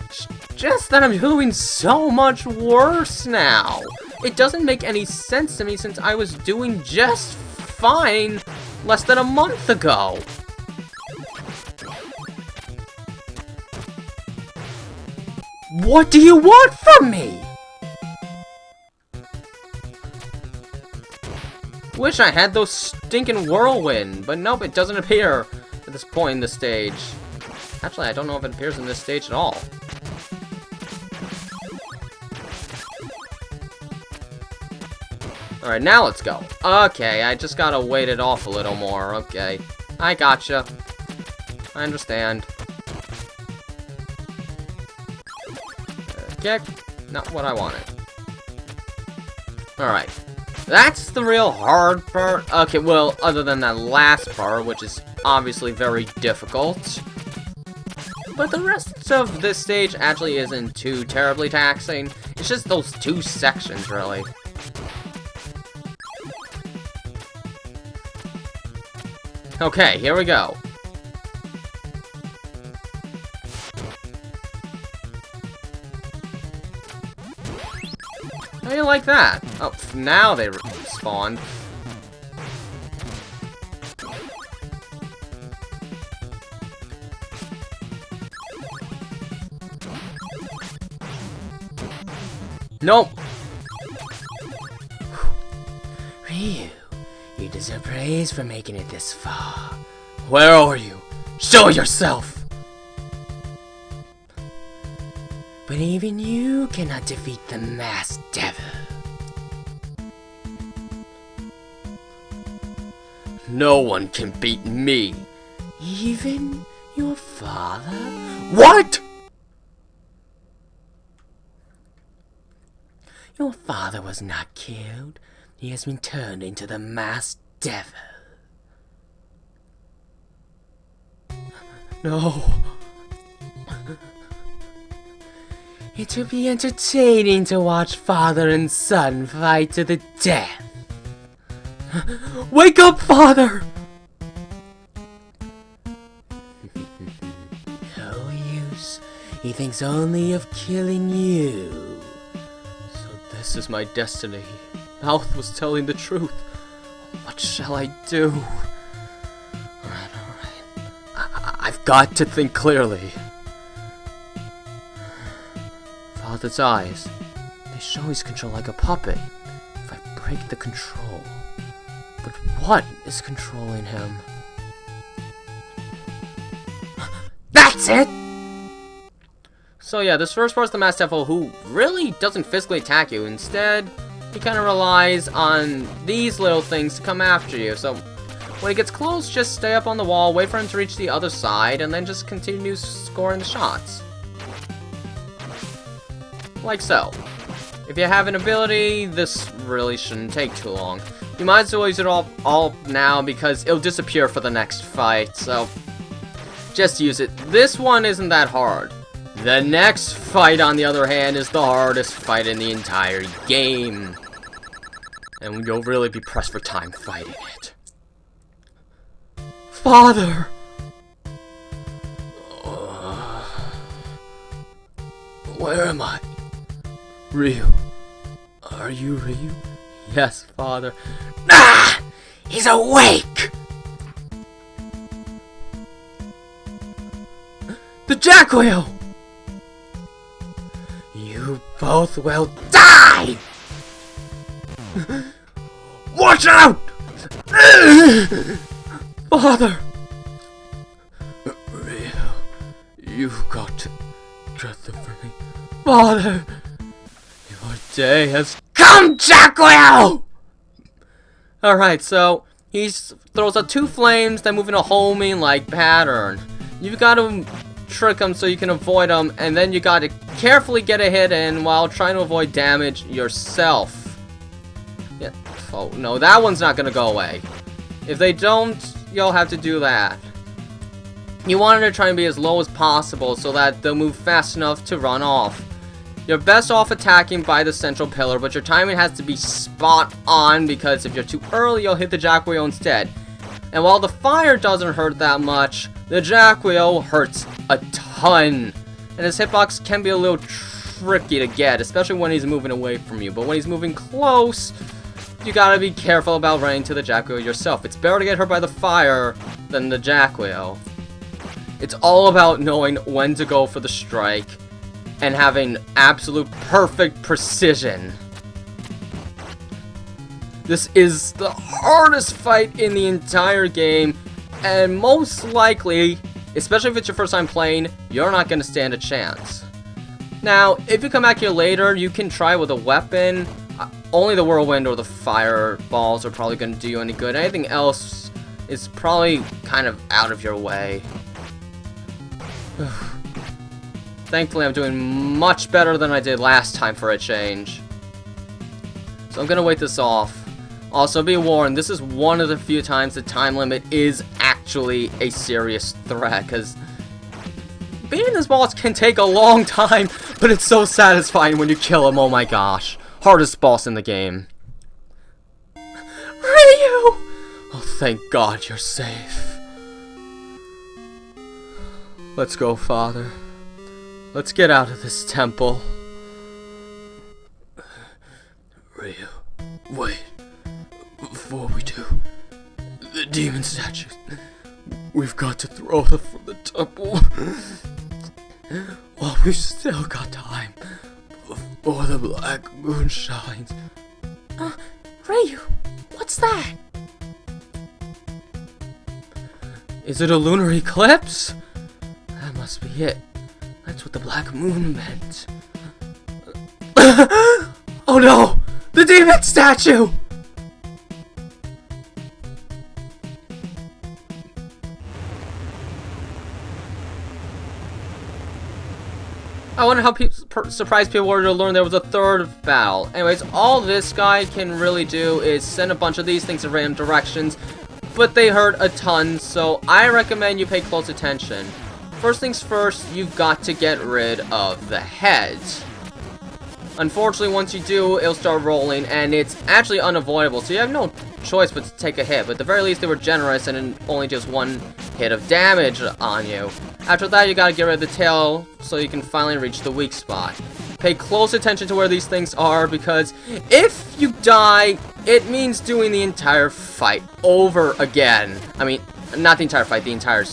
Speaker 1: It's just that I'm doing so much worse now. It doesn't make any sense to me since I was doing just fine less than a month ago. What do you want from me? Wish I had those stinking Whirlwind, but nope, it doesn't appear at this point in the stage. Actually, I don't know if it appears in this stage at all. Alright, now let's go. Okay, I just gotta wait it off a little more. Okay, I gotcha. I understand. Okay, not what I wanted. Alright. That's the real hard part. Okay, well, other than that last part, which is obviously very difficult. But the rest of this stage actually isn't too terribly taxing. It's just those two sections, really. Okay, here we go. How do you like that? Oh, now they respawned. Nope.
Speaker 2: Ryu, you deserve praise for making it this far.
Speaker 1: Where are you? Show yourself!
Speaker 2: But even you cannot defeat the masked devil.
Speaker 1: No one can beat me.
Speaker 2: Even your father?
Speaker 1: What?
Speaker 2: Your father was not killed. He has been turned into the masked devil.
Speaker 1: No.
Speaker 2: It will be entertaining to watch father and son fight to the death.
Speaker 1: Wake up, father!
Speaker 2: No use. He thinks only of killing you.
Speaker 1: So this is my destiny. Mouth was telling the truth. What shall I do? Alright. I've got to think clearly. Father's eyes. They show his control like a puppet. If I break the control. But what is controlling him?
Speaker 2: That's it!
Speaker 1: So yeah, this first part's the Masked Devil, who really doesn't physically attack you. Instead, he kind of relies on these little things to come after you. So when he gets close, just stay up on the wall, wait for him to reach the other side, and then just continue scoring the shots. Like so. If you have an ability, this really shouldn't take too long. You might as well use it all now because it'll disappear for the next fight, so just use it. This one isn't that hard. The next fight, on the other hand, is the hardest fight in the entire game. And you'll really be pressed for time fighting it. Father! Where am I? Ryu. Are you Ryu? Yes, father.
Speaker 2: Ah! He's awake!
Speaker 1: The Jack Whale!
Speaker 2: You both will die!
Speaker 1: Watch out! Father! Ryu, you've got to get them for me. Father! Your day has come, Jack Whale! Alright, so he throws out two flames, then move in a homing-like pattern. You've got to trick them so you can avoid them, and then you gotta carefully get a hit in while trying to avoid damage yourself. Yeah. Oh, no, that one's not gonna go away. If they don't, you'll have to do that. You want to try and be as low as possible so that they'll move fast enough to run off. You're best off attacking by the central pillar, but your timing has to be spot on, because if you're too early, you'll hit the jack wheel instead. And while the fire doesn't hurt that much, the jack wheel hurts a ton. And his hitbox can be a little tricky to get, especially when he's moving away from you. But when he's moving close, you gotta be careful about running to the jack wheel yourself. It's better to get hurt by the fire than the jack wheel. It's all about knowing when to go for the strike and having absolute perfect precision. This is the hardest fight in the entire game, and most likely, especially if it's your first time playing, you're not going to stand a chance. Now, if you come back here later, you can try with a weapon. Only the Whirlwind or the fireballs are probably going to do you any good. Anything else is probably kind of out of your way. Thankfully, I'm doing much better than I did last time for a change. So I'm gonna wait this off. Also, be warned, this is one of the few times the time limit is actually a serious threat, because beating this boss can take a long time, but it's so satisfying when you kill him, oh my gosh. Hardest boss in the game. Ryu! Oh, thank God you're safe. Let's go, Father. Let's get out of this temple.
Speaker 2: Ryu, wait. Before we do, the demon statues, we've got to throw them from the temple. While we've still got time before the black moon shines.
Speaker 3: Ryu, what's that?
Speaker 2: Is it a lunar eclipse? That must be it. That's what the black moon meant. Oh no! The demon statue!
Speaker 1: I wonder how surprised people were to learn there was a third battle. Anyways, all this guy can really do is send a bunch of these things in random directions, but they hurt a ton, so I recommend you pay close attention. First things first, you've got to get rid of the heads. Unfortunately, once you do, it'll start rolling, and it's actually unavoidable, so you have no choice but to take a hit. But at the very least, they were generous and only just one hit of damage on you. After that, you gotta get rid of the tail so you can finally reach the weak spot. Pay close attention to where these things are, because if you die, it means doing the entire fight over again. I mean, not the entire fight, the entire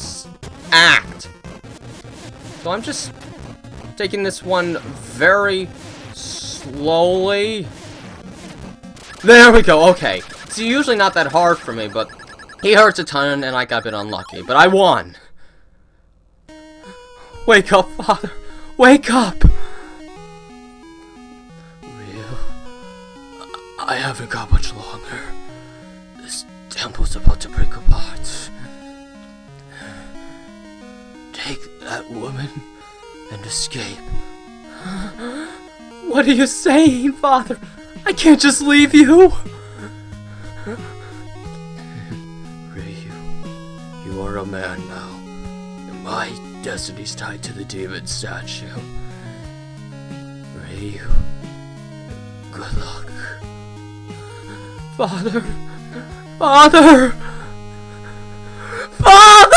Speaker 1: act. So I'm just taking this one very slowly. There we go, okay. It's usually not that hard for me, but he hurts a ton and I got a bit unlucky. But I won. Wake up, Father. Wake up.
Speaker 2: Ryu, I haven't got much longer. This temple's about to break apart. Take that woman and escape.
Speaker 1: What are you saying, Father? I can't just leave you.
Speaker 2: Ryu, you are a man now, and my destiny's tied to the demon statue. Ryu, good luck.
Speaker 1: Father! Father! Father!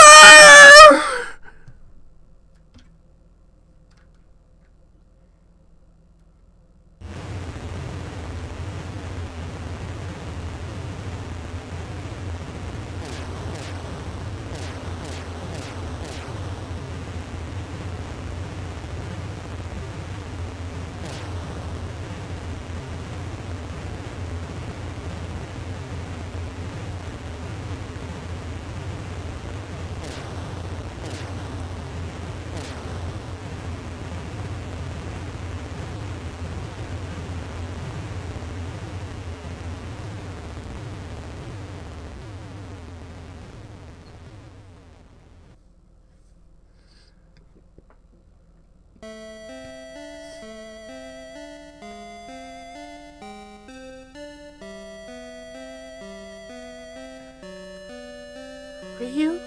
Speaker 3: Ryu?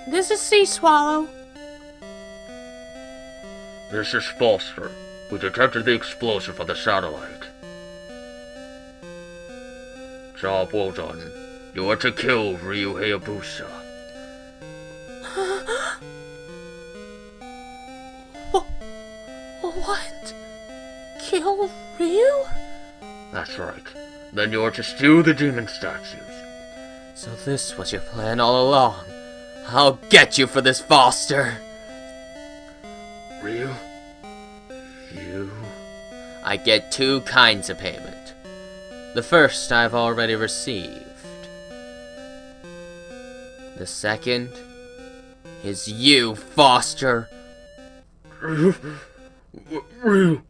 Speaker 3: This is Sea Swallow.
Speaker 2: This is Foster. We detected the explosion from the satellite. Job well done. You are to kill Ryu Hayabusa.
Speaker 3: What? Kill Ryu?
Speaker 2: That's right. Then you are to steal the demon statues.
Speaker 1: So this was your plan all along. I'll get you for this, Foster.
Speaker 2: Ryu? You?
Speaker 1: I get two kinds of payment. The first I've already received. The second is you, Foster.
Speaker 2: Ryu?
Speaker 3: Ryu?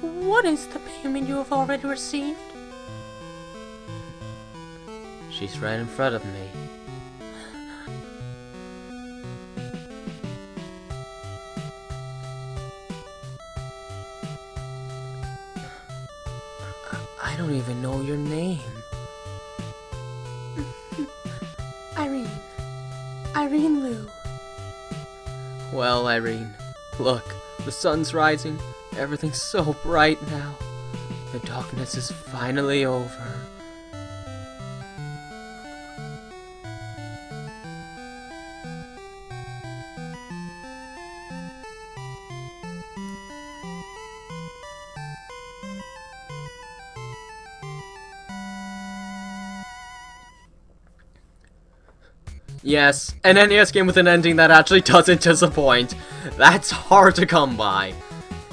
Speaker 3: What is the payment you have already received?
Speaker 1: She's right in front of me. I don't even know your name.
Speaker 3: Irene Liu.
Speaker 1: Well, Irene, look, the sun's rising. Everything's so bright now. The darkness is finally over. Yes, an NES game with an ending that actually doesn't disappoint. That's hard to come by.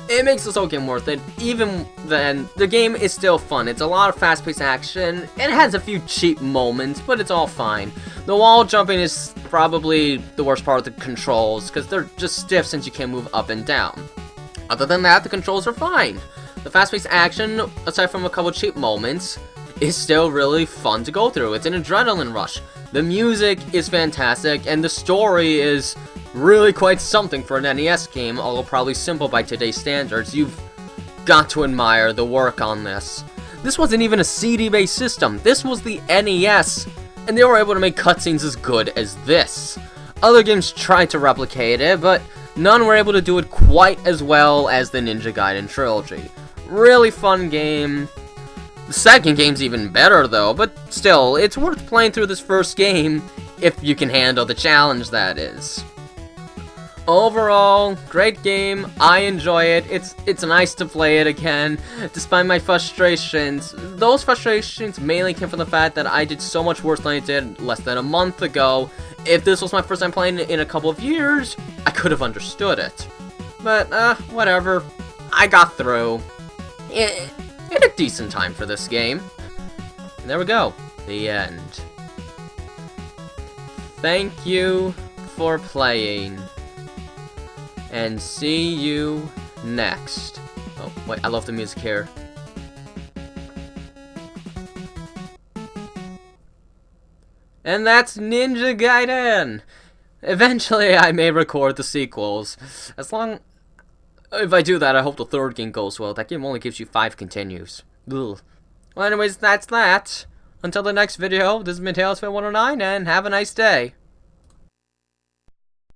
Speaker 1: It makes this whole game worth it. Even then, the game is still fun. It's a lot of fast-paced action. It has a few cheap moments, but it's all fine. The wall jumping is probably the worst part of the controls, because they're just stiff since you can't move up and down. Other than that, the controls are fine. The fast-paced action, aside from a couple cheap moments, is still really fun to go through. It's an adrenaline rush. The music is fantastic, and the story is really quite something for an NES game, although probably simple by today's standards. You've got to admire the work on this. This wasn't even a CD-based system. This was the NES, and they were able to make cutscenes as good as this. Other games tried to replicate it, but none were able to do it quite as well as the Ninja Gaiden trilogy. Really fun game. The second game's even better though, but still, it's worth playing through this first game if you can handle the challenge, that is. Overall, great game. I enjoy it. It's nice to play it again, despite my frustrations. Those frustrations mainly came from the fact that I did so much worse than I did less than a month ago. If this was my first time playing it in a couple of years, I could have understood it. But, whatever. I got through. In a decent time for this game. And there we go. The end. Thank you for playing. And see you next. Oh, wait, I love the music here. And that's Ninja Gaiden! Eventually, I may record the sequels. If I do that, I hope the third game goes well. That game only gives you 5 continues. Ugh. Well, anyways, that's that. Until the next video, this has been TalesFan109, and have a nice day.